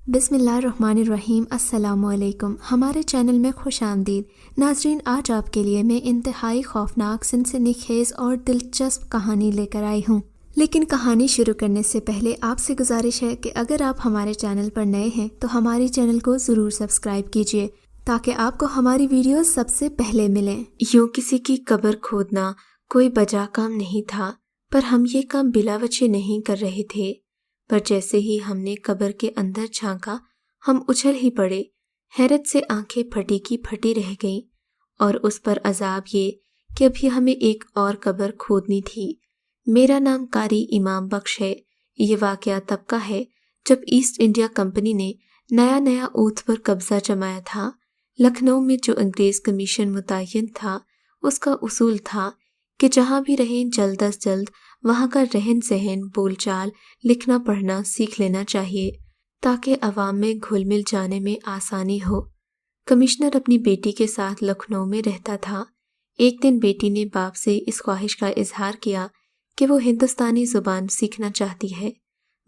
बिस्मिल्लाहिर्रहमानिर्रहीम। अस्सलामुअलैकुम। हमारे चैनल में खुश आमदीद। नाजरीन, आज आपके लिए मैं इंतहाई खौफनाक, सनसनीखेज और दिलचस्प कहानी लेकर आई हूँ। लेकिन कहानी शुरू करने से पहले आपसे गुजारिश है कि अगर आप हमारे चैनल पर नए हैं तो हमारे चैनल को ज़रूर सब्सक्राइब कीजिए ताकि आपको हमारी वीडियोस सबसे पहले मिलें। यूँ किसी की कब्र खोदना कोई बजा काम नहीं था, पर हम ये काम बिला वजह नहीं कर रहे थे। पर जैसे ही हमने कब्र के अंदर झांका, हम उछल ही पड़े। हैरत से आंखें फटी की फटी रह गईं। और उस पर अजाब ये कि अभी हमें एक और कब्र खोदनी थी। मेरा नाम कारी इमाम बख्श है। ये वाकया तब का है जब ईस्ट इंडिया कंपनी ने नया नया ऊँट पर कब्जा जमाया था। लखनऊ में जो अंग्रेज कमीशन मुतय्यन था, उसका उसूल था कि जहाँ भी रहें जल्द अज जल्द वहाँ का रहन सहन, बोलचाल, लिखना पढ़ना सीख लेना चाहिए ताकि अवाम में घुल मिल जाने में आसानी हो। कमिश्नर अपनी बेटी के साथ लखनऊ में रहता था। एक दिन बेटी ने बाप से इस ख्वाहिश का इजहार किया कि वो हिंदुस्तानी ज़ुबान सीखना चाहती है।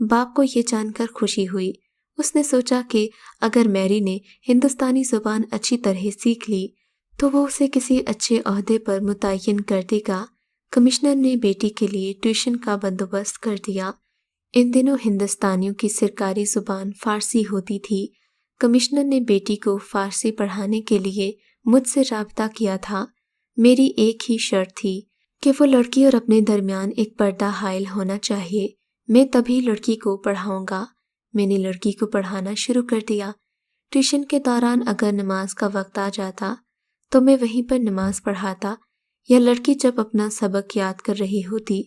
बाप को ये जानकर खुशी हुई। उसने सोचा कि अगर मैरी ने हिंदुस्तानी ज़ुबान अच्छी तरह सीख ली तो वो उसे किसी अच्छे ओहदे पर मुतय्यन कर देगा। कमिश्नर ने बेटी के लिए ट्यूशन का बंदोबस्त कर दिया। इन दिनों हिंदुस्तानियों की सरकारी ज़ुबान फ़ारसी होती थी। कमिश्नर ने बेटी को फ़ारसी पढ़ाने के लिए मुझसे राब्ता किया था। मेरी एक ही शर्त थी कि वो लड़की और अपने दरमियान एक पर्दा हाइल होना चाहिए। मैं तभी लड़की को पढ़ाऊँगा। मैंने लड़की को पढ़ाना शुरू कर दिया। ट्यूशन के दौरान अगर नमाज का वक्त आ जाता तो मैं वहीं पर नमाज पढ़ाता, या लड़की जब अपना सबक याद कर रही होती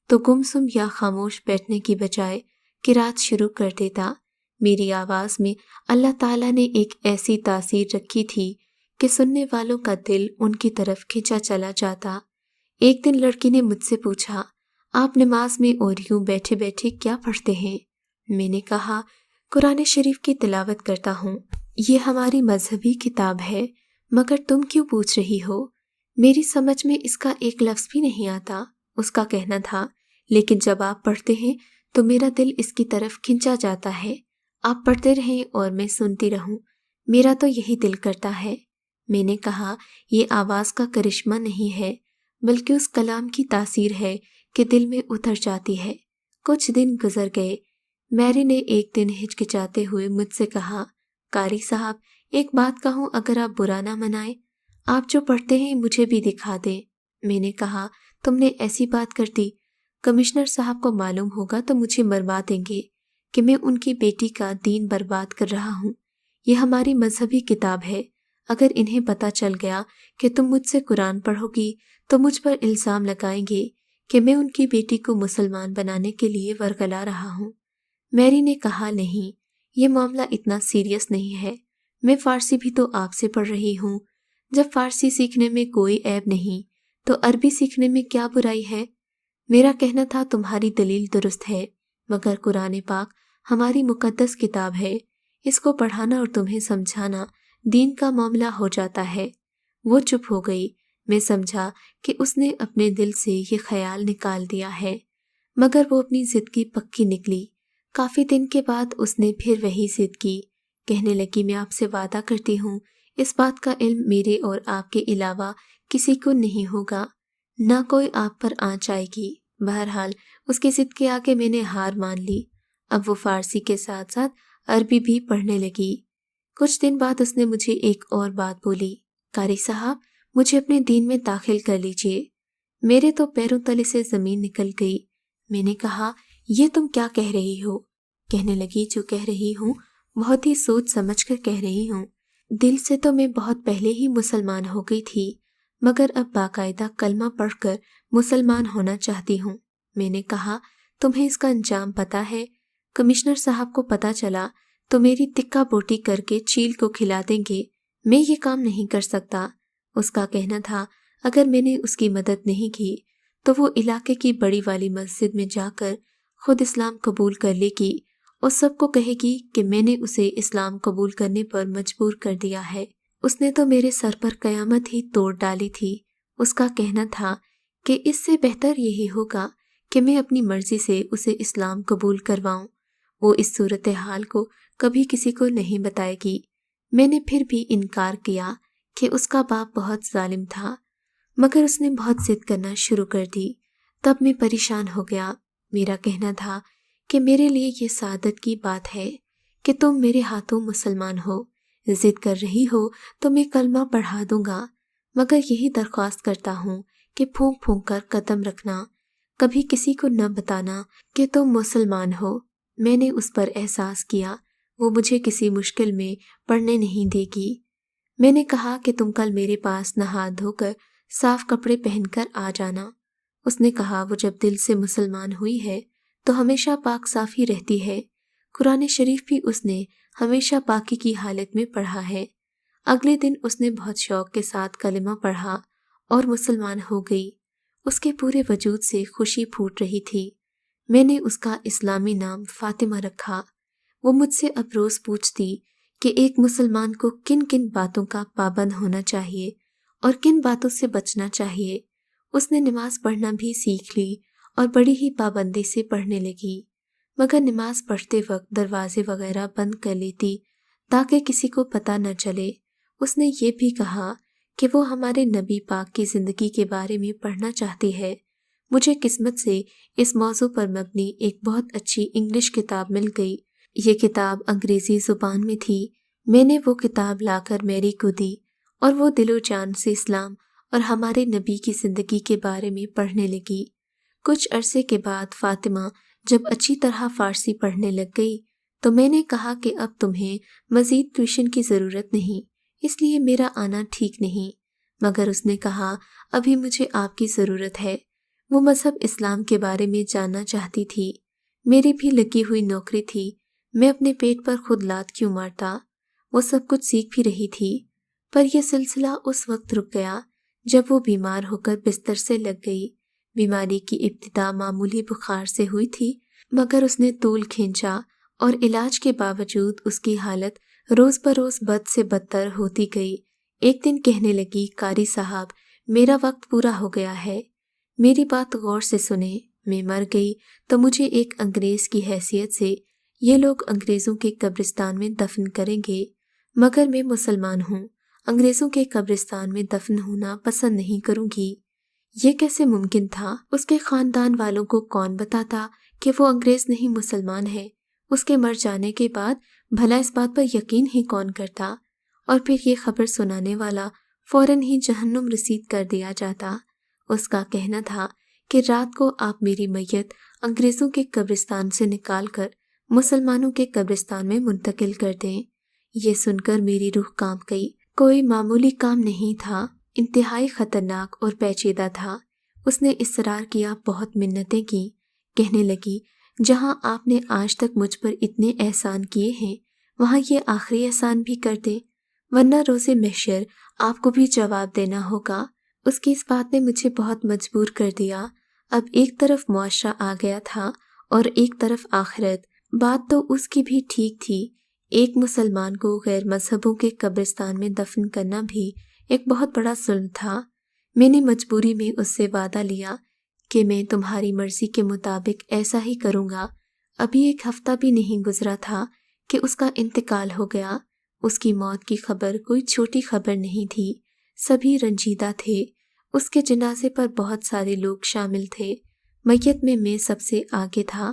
तो गुमसुम या खामोश बैठने की बजाय किरात शुरू कर देता। मेरी आवाज़ में अल्लाह ताला ने एक ऐसी तासीर रखी थी कि सुनने वालों का दिल उनकी तरफ खिंचा चला जाता। एक दिन लड़की ने मुझसे पूछा, आप नमाज में और यूं बैठे बैठे क्या पढ़ते हैं? मैंने कहा, कुरान शरीफ की तिलावत करता हूँ। ये हमारी मजहबी किताब है, मगर तुम क्यों पूछ रही हो? मेरी समझ में इसका एक लफ्ज़ भी नहीं आता, उसका कहना था। लेकिन जब आप पढ़ते हैं तो मेरा दिल इसकी तरफ खिंचा जाता है। आप पढ़ते रहें और मैं सुनती रहूं, मेरा तो यही दिल करता है। मैंने कहा, ये आवाज़ का करिश्मा नहीं है, बल्कि उस कलाम की तासीर है कि दिल में उतर जाती है। कुछ दिन गुजर गए। मैरी ने एक दिन हिचकिचाते हुए मुझसे कहा, कारी साहब, एक बात कहूँ, अगर आप बुरा ना मनाएं, आप जो पढ़ते हैं मुझे भी दिखा दें। मैंने कहा, तुमने ऐसी बात कर दी, कमिश्नर साहब को मालूम होगा तो मुझे मरवा देंगे कि मैं उनकी बेटी का दीन बर्बाद कर रहा हूँ। ये हमारी मजहबी किताब है। अगर इन्हें पता चल गया कि तुम मुझसे कुरान पढ़ोगी तो मुझ पर इल्ज़ाम लगाएंगे कि मैं उनकी बेटी को मुसलमान बनाने के लिए वरगला रहा हूँ। मैरी ने कहा, नहीं, ये मामला इतना सीरियस नहीं है। मैं फ़ारसी भी तो आपसे पढ़ रही हूँ। जब फ़ारसी सीखने में कोई ऐब नहीं तो अरबी सीखने में क्या बुराई है? मेरा कहना था, तुम्हारी दलील दुरुस्त है, मगर कुरान पाक हमारी मुकद्दस किताब है। इसको पढ़ाना और तुम्हें समझाना दीन का मामला हो जाता है। वो चुप हो गई। मैं समझा कि उसने अपने दिल से ये ख्याल निकाल दिया है, मगर वो अपनी ज़िद की पक्की निकली। काफ़ी दिन के बाद उसने फिर वही ज़िद की। कहने लगी, मैं आपसे वादा करती हूँ, इस बात का इल्म मेरे और आपके अलावा किसी को नहीं होगा, ना कोई आप पर आँच आएगी। बहरहाल उसकी ज़िद के आगे मैंने हार मान ली। अब वो फ़ारसी के साथ साथ अरबी भी पढ़ने लगी। कुछ दिन बाद उसने मुझे एक और बात बोली, कारी साहब, मुझे अपने दीन में दाखिल कर लीजिए। मेरे तो पैरों तले से ज़मीन निकल गई। मैंने कहा, ये तुम क्या कह रही हो? कहने लगी, जो कह रही हूँ बहुत ही सोच समझ कर कह रही हूँ। दिल से तो मैं बहुत पहले ही मुसलमान हो गई थी, मगर अब बाकायदा कलमा पढ़कर मुसलमान होना चाहती हूँ। मैंने कहा, तुम्हें इसका अंजाम पता है? कमिश्नर साहब को पता चला तो मेरी तिक्का बोटी करके चील को खिला देंगे। मैं ये काम नहीं कर सकता। उसका कहना था, अगर मैंने उसकी मदद नहीं की तो वो इलाके की बड़ी वाली मस्जिद में जाकर खुद इस्लाम कबूल कर लेगी और सबको कहेगी कि मैंने उसे इस्लाम कबूल करने पर मजबूर कर दिया है। उसने तो मेरे सर पर कयामत ही तोड़ डाली थी। उसका कहना था कि इससे बेहतर यही होगा कि मैं अपनी मर्जी से उसे इस्लाम कबूल करवाऊं। वो इस सूरत हाल को کبھی کسی کو نہیں بتائے گی۔ میں نے پھر بھی انکار کیا کہ اس کا باپ بہت ظالم تھا، مگر اس نے بہت ضد کرنا شروع کر دی۔ تب میں پریشان ہو گیا۔ میرا کہنا تھا کہ میرے لیے یہ سعادت کی بات ہے کہ تم میرے ہاتھوں مسلمان ہو۔ ضد کر رہی ہو تو میں کلمہ پڑھا دوں گا، مگر یہی درخواست کرتا ہوں کہ پھونک پھونک کر قدم رکھنا، کبھی کسی کو نہ بتانا کہ تم مسلمان ہو۔ میں نے اس پر احساس کیا وہ مجھے کسی مشکل میں پڑنے نہیں دے گی۔ میں نے کہا کہ تم کل میرے پاس نہا دھو کر صاف کپڑے پہن کر آ جانا۔ اس نے کہا وہ جب دل سے مسلمان ہوئی ہے تو ہمیشہ پاک صاف ہی رہتی ہے۔ قرآن شریف بھی اس نے ہمیشہ پاکی کی حالت میں پڑھا ہے۔ اگلے دن اس نے بہت شوق کے ساتھ کلمہ پڑھا اور مسلمان ہو گئی۔ اس کے پورے وجود سے خوشی پھوٹ رہی تھی۔ میں نے اس کا اسلامی نام فاطمہ رکھا۔ وہ مجھ سے اب روز پوچھتی کہ ایک مسلمان کو کن کن باتوں کا پابند ہونا چاہیے اور کن باتوں سے بچنا چاہیے۔ اس نے نماز پڑھنا بھی سیکھ لی اور بڑی ہی پابندی سے پڑھنے لگی، مگر نماز پڑھتے وقت دروازے وغیرہ بند کر لیتی تاکہ کسی کو پتہ نہ چلے۔ اس نے یہ بھی کہا کہ وہ ہمارے نبی پاک کی زندگی کے بارے میں پڑھنا چاہتی ہے۔ مجھے قسمت سے اس موضوع پر مبنی ایک بہت اچھی انگلش کتاب مل گئی۔ یہ کتاب انگریزی زبان میں تھی۔ میں نے وہ کتاب لا کر میری کو دی اور وہ دل و جان سے اسلام اور ہمارے نبی کی زندگی کے بارے میں پڑھنے لگی۔ کچھ عرصے کے بعد فاطمہ جب اچھی طرح فارسی پڑھنے لگ گئی تو میں نے کہا کہ اب تمہیں مزید ٹیوشن کی ضرورت نہیں، اس لیے میرا آنا ٹھیک نہیں، مگر اس نے کہا ابھی مجھے آپ کی ضرورت ہے۔ وہ مذہب اسلام کے بارے میں جاننا چاہتی تھی۔ میری بھی لگی ہوئی نوکری تھی، میں اپنے پیٹ پر خود لات کیوں مارتا؟ وہ سب کچھ سیکھ بھی رہی تھی، پر یہ سلسلہ اس وقت رک گیا جب وہ بیمار ہو کر بستر سے لگ گئی۔ بیماری کی ابتدا معمولی بخار سے ہوئی تھی، مگر اس نے طول کھینچا اور علاج کے باوجود اس کی حالت روز بروز بد سے بدتر ہوتی گئی۔ ایک دن کہنے لگی قاری صاحب میرا وقت پورا ہو گیا ہے، میری بات غور سے سنیں، میں مر گئی تو مجھے ایک انگریز کی حیثیت سے یہ لوگ انگریزوں کے قبرستان میں دفن کریں گے، مگر میں مسلمان ہوں، انگریزوں کے قبرستان میں دفن ہونا پسند نہیں کروں گی۔ یہ کیسے ممکن تھا؟ اس کے خاندان والوں کو کون بتاتا کہ وہ انگریز نہیں مسلمان ہے؟ اس کے مر جانے کے بعد بھلا اس بات پر یقین ہی کون کرتا؟ اور پھر یہ خبر سنانے والا فوراً ہی جہنم رسید کر دیا جاتا۔ اس کا کہنا تھا کہ رات کو آپ میری میت انگریزوں کے قبرستان سے نکال کر مسلمانوں کے قبرستان میں منتقل کر دیں۔ یہ سن کر میری روح کانپ گئی۔ کوئی معمولی کام نہیں تھا، انتہائی خطرناک اور پیچیدہ تھا۔ اس نے اصرار کیا، بہت منتیں کی، کہنے لگی جہاں آپ نے آج تک مجھ پر اتنے احسان کیے ہیں وہاں یہ آخری احسان بھی کر دیں، ورنہ روز محشر آپ کو بھی جواب دینا ہوگا۔ اس کی اس بات نے مجھے بہت مجبور کر دیا۔ اب ایک طرف معاشرہ آ گیا تھا اور ایک طرف آخرت۔ بات تو اس کی بھی ٹھیک تھی، ایک مسلمان کو غیر مذہبوں کے قبرستان میں دفن کرنا بھی ایک بہت بڑا ظلم تھا۔ میں نے مجبوری میں اس سے وعدہ لیا کہ میں تمہاری مرضی کے مطابق ایسا ہی کروں گا۔ ابھی ایک ہفتہ بھی نہیں گزرا تھا کہ اس کا انتقال ہو گیا۔ اس کی موت کی خبر کوئی چھوٹی خبر نہیں تھی، سبھی رنجیدہ تھے۔ اس کے جنازے پر بہت سارے لوگ شامل تھے، میت میں سب سے آگے تھا۔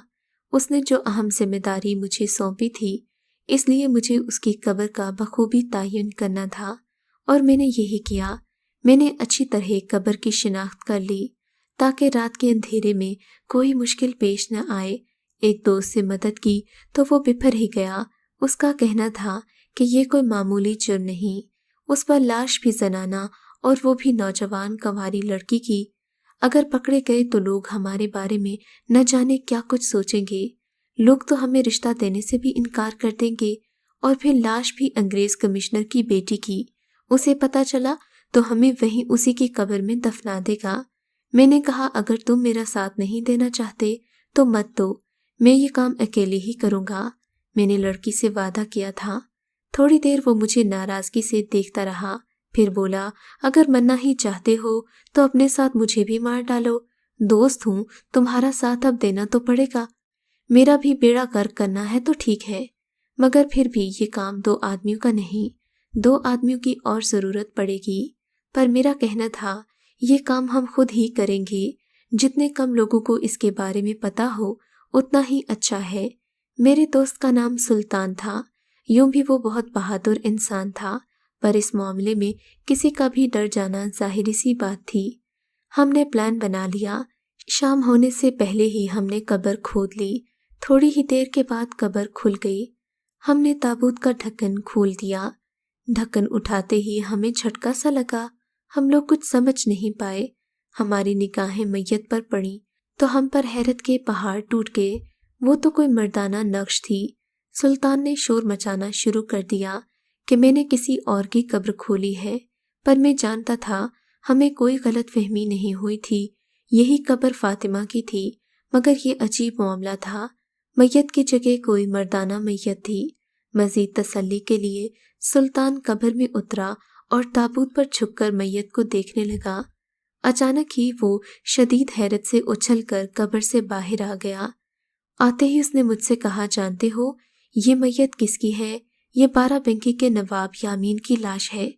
اس نے جو اہم ذمہ داری مجھے سونپی تھی، اس لیے مجھے اس کی قبر کا بخوبی تعین کرنا تھا، اور میں نے یہی کیا۔ میں نے اچھی طرح قبر کی شناخت کر لی تاکہ رات کے اندھیرے میں کوئی مشکل پیش نہ آئے۔ ایک دوست سے مدد کی تو وہ بپھر ہی گیا۔ اس کا کہنا تھا کہ یہ کوئی معمولی جرم نہیں، اس پر لاش بھی زنانہ اور وہ بھی نوجوان کنواری لڑکی کی۔ اگر پکڑے گئے تو لوگ ہمارے بارے میں نہ جانے کیا کچھ سوچیں گے، لوگ تو ہمیں رشتہ دینے سے بھی انکار کر دیں گے، اور پھر لاش بھی انگریز کمشنر کی بیٹی کی، اسے پتہ چلا تو ہمیں وہیں اسی کی قبر میں دفنا دے گا۔ میں نے کہا اگر تم میرا ساتھ نہیں دینا چاہتے تو مت دو، میں یہ کام اکیلے ہی کروں گا۔ میں نے لڑکی سے وعدہ کیا تھا۔ تھوڑی دیر وہ مجھے ناراضگی سے دیکھتا رہا، پھر بولا اگر مرنا ہی چاہتے ہو تو اپنے ساتھ مجھے بھی مار ڈالو، دوست ہوں، تمہارا ساتھ اب دینا تو پڑے گا، میرا بھی بیڑا غرق کرنا ہے تو ٹھیک ہے۔ मगर फिर भी ये काम 2 आदमियों का नहीं, 2 आदमियों की और ज़रूरत पड़ेगी। पर मेरा कहना था ये काम हम खुद ही करेंगे। जितने कम लोगों को इसके बारे में पता हो उतना ही अच्छा है। मेरे दोस्त का नाम सुल्तान था। यूं भी वो बहुत बहादुर इंसान था, पर इस मामले में किसी का भी डर जाना जाहिर सी बात थी। हमने प्लान बना लिया। शाम होने से पहले ही हमने कब्र खोद ली। थोड़ी ही देर के बाद कब्र खुल गई। हमने ताबूत का ढक्कन खोल दिया। ढक्कन उठाते ही हमें झटका सा लगा। हम लोग कुछ समझ नहीं पाए। हमारी निगाहें मैयत पर पड़ी तो हम पर हैरत के पहाड़ टूट गए। वो तो कोई मर्दाना नक्श थी। सुल्तान ने शोर मचाना शुरू कर दिया कि मैंने किसी और की कब्र खोली है, पर मैं जानता था हमें कोई गलत फहमी नहीं हुई थी। यही कब्र फातिमा की थी। मगर ये अजीब मामला था। मैयत की जगह कोई मर्दाना मैयत थी। मजीद तसल्ली के लिए सुल्तान कब्र में उतरा और ताबूत पर झुककर मैयत को देखने लगा। अचानक ही वो शदीद हैरत से उछलकर कब्र से बाहर आ गया। आते ही उसने मुझसे कहा, जानते हो ये मैयत किसकी है? ये बाराबंकी के नवाब यामीन की लाश है।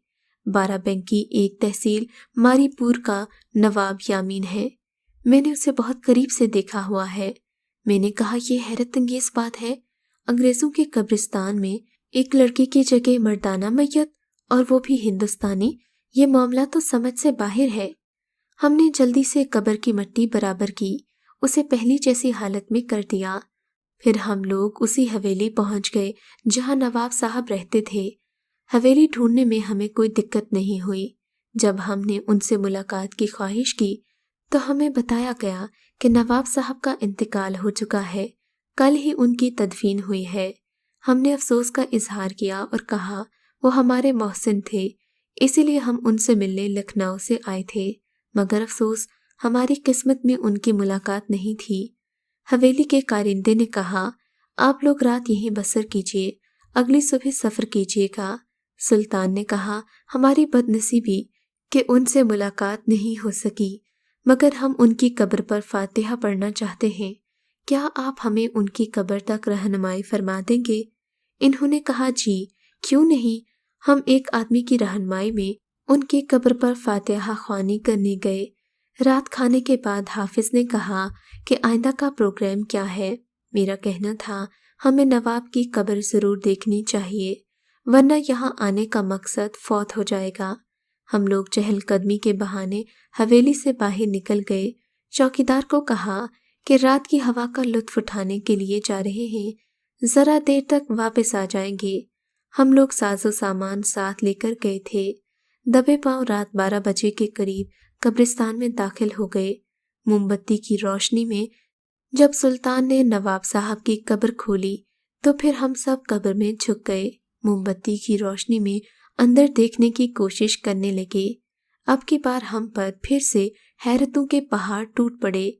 बाराबंकी एक तहसील मारीपुर का नवाब यामीन है। मैंने उसे बहुत करीब से देखा हुआ है। मैंने कहा, यह हैरत अंगेज बात है। अंग्रेजों के कब्रिस्तान में एक लड़की की जगह मर्दाना मैयत, और वो भी हिंदुस्तानी। ये मामला तो समझ से बाहर है। हमने जल्दी से कब्र की मिट्टी बराबर की, उसे पहली जैसी हालत में कर दिया। फिर हम लोग उसी हवेली पहुंच गए जहां नवाब साहब रहते थे। हवेली ढूंढने में हमें कोई दिक्कत नहीं हुई। जब हमने उनसे मुलाकात की ख्वाहिश की तो हमें बताया गया कि नवाब साहब का इंतकाल हो चुका है। कल ही उनकी तदफीन हुई है। हमने अफसोस का इजहार किया और कहा वो हमारे मोहसिन थे, इसीलिए हम उनसे मिलने लखनऊ से आए थे। मगर अफसोस हमारी किस्मत में उनकी मुलाकात नहीं थी। हवेली के कारिंदे ने कहा, आप लोग रात यहीं बसर कीजिए, अगली सुबह सफ़र कीजिएगा। सुल्तान ने कहा, हमारी बदनसीबी कि उनसे मुलाकात नहीं हो सकी, मगर हम उनकी कब्र पर फातिहा पढ़ना चाहते हैं। क्या आप हमें उनकी कब्र तक रहनुमाई फरमा देंगे? इन्होंने कहा, जी क्यों नहीं। हम एक आदमी की रहनुमाई में उनकी कब्र पर फातिहा ख्वानी करने गए। रात खाने के बाद हाफिज ने कहा कि आइंदा का प्रोग्राम क्या है। मेरा कहना था हमें नवाब की कब्र जरूर देखनी चाहिए, वरना यहाँ आने का मकसद फौत हो जाएगा। हम लोग चहलकदमी के बहाने हवेली से बाहर निकल गए। चौकीदार को कहा कि रात की हवा का लुत्फ उठाने के लिए जा रहे हैं, जरा देर तक वापस आ जाएंगे। हम लोग साजो सामान साथ लेकर गए थे। दबे पांव रात 12 बजे के करीब कब्रिस्तान में दाखिल हो गए। मोमबत्ती की रोशनी में जब सुल्तान ने नवाब साहब की कब्र खोली तो फिर हम सब कब्र में झुक गए। मोमबत्ती की रोशनी में अंदर देखने की कोशिश करने लगे। अब की बार हम पर फिर से हैरतों के पहाड़ टूट पड़े।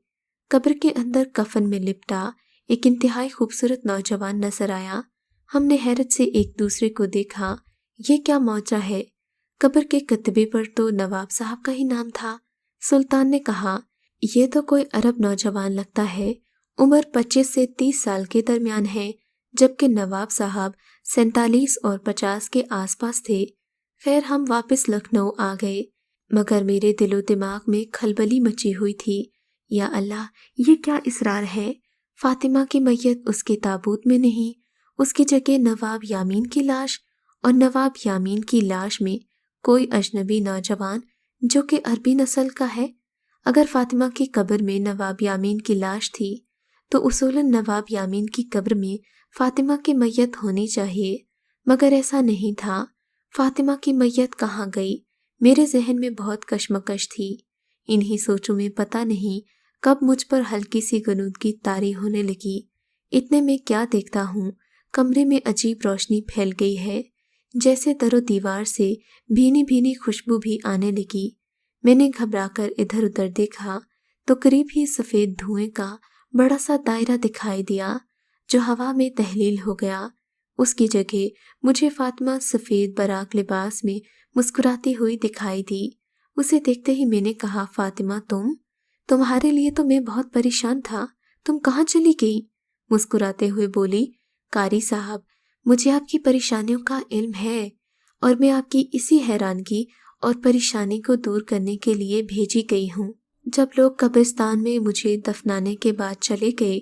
कब्र के अंदर कफन में लिपटा एक इंतहाई खूबसूरत नौजवान नजर आया। हमने हैरत से एक दूसरे को देखा। ये क्या मौजा है? कब्र के कतबे पर तो नवाब साहब का ही नाम था। सुल्तान ने कहा, यह तो कोई अरब नौजवान लगता है। उम्र 25 से 30 साल के दरमियान है, जबकि नवाब साहब 47 और 50 के आसपास थे। खैर हम वापस लखनऊ आ गए, मगर मेरे दिलो दिमाग में खलबली मची हुई थी। या अल्लाह, ये क्या इसरार है? फातिमा की मैयत उसके ताबूत में नहीं, उसकी जगह नवाब यामीन की लाश, और नवाब यामीन की लाश में कोई अजनबी नौजवान जो कि अरबी नस्ल का है। अगर फातिमा की कब्र में नवाब यामीन की लाश थी तो उसूलन नवाब यामीन की कब्र में फातिमा की मैयत होनी चाहिए, मगर ऐसा नहीं था। फातिमा की मैयत कहाँ गई? मेरे जहन में बहुत कशमकश थी। इन्हीं सोचों में पता नहीं कब मुझ पर हल्की सी गनूदगी तारी होने लगी। इतने में क्या देखता हूँ, कमरे में अजीब रोशनी फैल गई है, जैसे दरो दीवार से भीनी भीनी खुशबू भी आने लगी। मैंने घबराकर इधर उधर देखा तो करीब ही सफ़ेद धुएं का बड़ा सा दायरा दिखाई दिया, जो हवा में तहलील हो गया। उसकी जगह मुझे फातिमा सफ़ेद बराक लिबास में मुस्कुराती हुई दिखाई दी। उसे देखते ही मैंने कहा, फातिमा तुम्हारे लिए तो मैं बहुत परेशान था, तुम कहाँ चली गई? मुस्कुराते हुए बोली, कारी साहब, مجھے آپ کی پریشانیوں کا علم ہے اور میں آپ کی اسی حیرانگی اور پریشانی کو دور کرنے کے لیے بھیجی گئی ہوں۔ جب لوگ قبرستان میں مجھے دفنانے کے بعد چلے گئے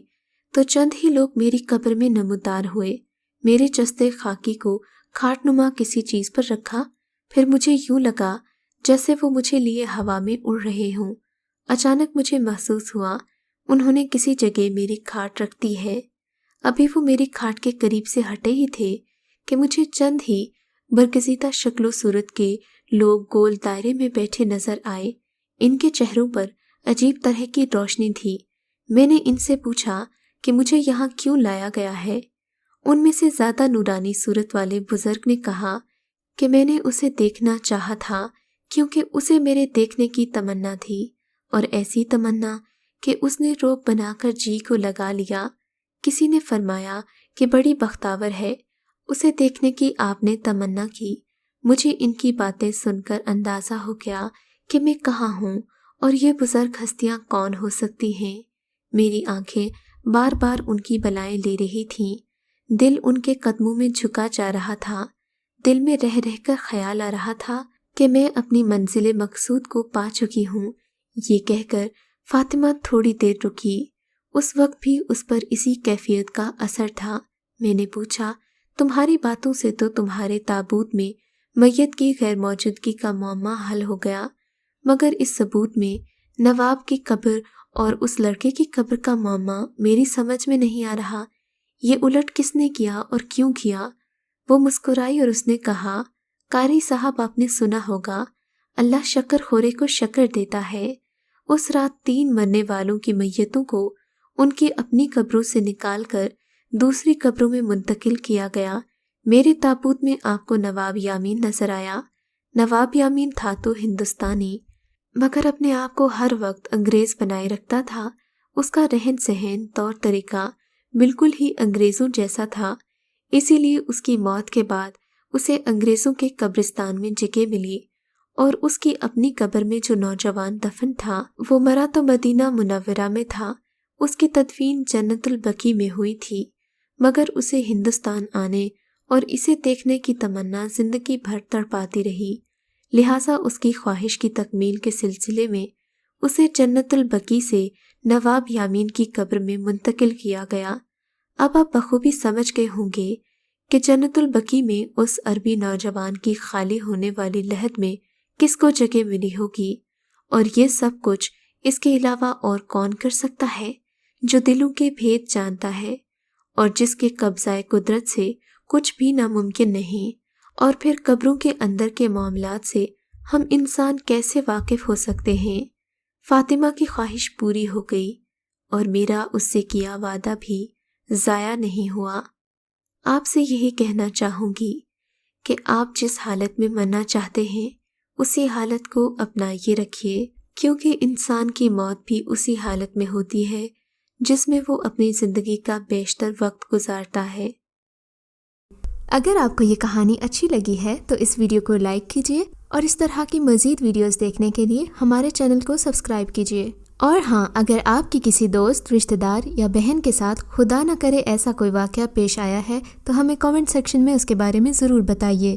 تو چند ہی لوگ میری قبر میں نمودار ہوئے۔ میرے جسد خاکی کو کھاٹ نما کسی چیز پر رکھا، پھر مجھے یوں لگا جیسے وہ مجھے لیے ہوا میں اڑ رہے ہوں۔ اچانک مجھے محسوس ہوا انہوں نے کسی جگہ میری کھاٹ رکھ دی ہے۔ ابھی وہ میری کھاٹ کے قریب سے ہٹے ہی تھے کہ مجھے چند ہی برگزیدہ شکل و صورت کے لوگ گول دائرے میں بیٹھے نظر آئے۔ ان کے چہروں پر عجیب طرح کی روشنی تھی۔ میں نے ان سے پوچھا کہ مجھے یہاں کیوں لایا گیا ہے؟ ان میں سے زیادہ نورانی صورت والے بزرگ نے کہا کہ میں نے اسے دیکھنا چاہا تھا کیونکہ اسے میرے دیکھنے کی تمنا تھی، اور ایسی تمنا کہ اس نے روب بنا کر جی کو لگا لیا۔ کسی نے فرمایا کہ بڑی بختاور ہے، اسے دیکھنے کی آپ نے تمنا کی۔ مجھے ان کی باتیں سن کر اندازہ ہو گیا کہ میں کہاں ہوں اور یہ بزرگ ہستیاں کون ہو سکتی ہیں۔ میری آنکھیں بار بار ان کی بلائیں لے رہی تھیں، دل ان کے قدموں میں جھکا جا رہا تھا۔ دل میں رہ رہ کر خیال آ رہا تھا کہ میں اپنی منزل مقصود کو پا چکی ہوں۔ یہ کہہ کر فاطمہ تھوڑی دیر رکی۔ اس وقت بھی اس پر اسی کیفیت کا اثر تھا۔ میں نے پوچھا، تمہاری باتوں سے تو تمہارے تابوت میں میت کی غیر موجودگی کا معمہ حل ہو گیا، مگر اس ثبوت میں نواب کی قبر اور اس لڑکے کی قبر کا معمہ میری سمجھ میں نہیں آ رہا۔ یہ الٹ کس نے کیا اور کیوں کیا؟ وہ مسکرائی اور اس نے کہا، قاری صاحب آپ نے سنا ہوگا، اللہ شکر خورے کو شکر دیتا ہے۔ اس رات 3 مرنے والوں کی میتوں کو ان کی اپنی قبروں سے نکال کر دوسری قبروں میں منتقل کیا گیا۔ میرے تابوت میں آپ کو نواب یامین نظر آیا۔ نواب یامین تھا تو ہندوستانی، مگر اپنے آپ کو ہر وقت انگریز بنائے رکھتا تھا۔ اس کا رہن سہن، طور طریقہ بالکل ہی انگریزوں جیسا تھا۔ اسی لیے اس کی موت کے بعد اسے انگریزوں کے قبرستان میں جگہ ملی، اور اس کی اپنی قبر میں جو نوجوان دفن تھا وہ مرا تو مدینہ منورہ میں تھا۔ اس کی تدفین جنت البقیع میں ہوئی تھی، مگر اسے ہندوستان آنے اور اسے دیکھنے کی تمنا زندگی بھر تڑپاتی رہی، لہٰذا اس کی خواہش کی تکمیل کے سلسلے میں اسے جنت البقیع سے نواب یامین کی قبر میں منتقل کیا گیا۔ اب آپ بخوبی سمجھ گئے ہوں گے کہ جنت البقیع میں اس عربی نوجوان کی خالی ہونے والی لحد میں کس کو جگہ ملی ہوگی، اور یہ سب کچھ اس کے علاوہ اور کون کر سکتا ہے جو دلوں کے بھید جانتا ہے، اور جس کے قبضۂ قدرت سے کچھ بھی ناممکن نہیں۔ اور پھر قبروں کے اندر کے معاملات سے ہم انسان کیسے واقف ہو سکتے ہیں؟ فاطمہ کی خواہش پوری ہو گئی، اور میرا اس سے کیا وعدہ بھی ضائع نہیں ہوا۔ آپ سے یہی کہنا چاہوں گی کہ آپ جس حالت میں مرنا چاہتے ہیں اسی حالت کو اپنائے رکھیے، کیونکہ انسان کی موت بھی اسی حالت میں ہوتی ہے جس میں وہ اپنی زندگی کا بیشتر وقت گزارتا ہے۔ اگر آپ کو یہ کہانی اچھی لگی ہے تو اس ویڈیو کو لائک کیجیے، اور اس طرح کی مزید ویڈیوز دیکھنے کے لیے ہمارے چینل کو سبسکرائب کیجیے۔ اور ہاں، اگر آپ کی کسی دوست، رشتہ دار یا بہن کے ساتھ خدا نہ کرے ایسا کوئی واقعہ پیش آیا ہے تو ہمیں کامنٹ سیکشن میں اس کے بارے میں ضرور بتائیے۔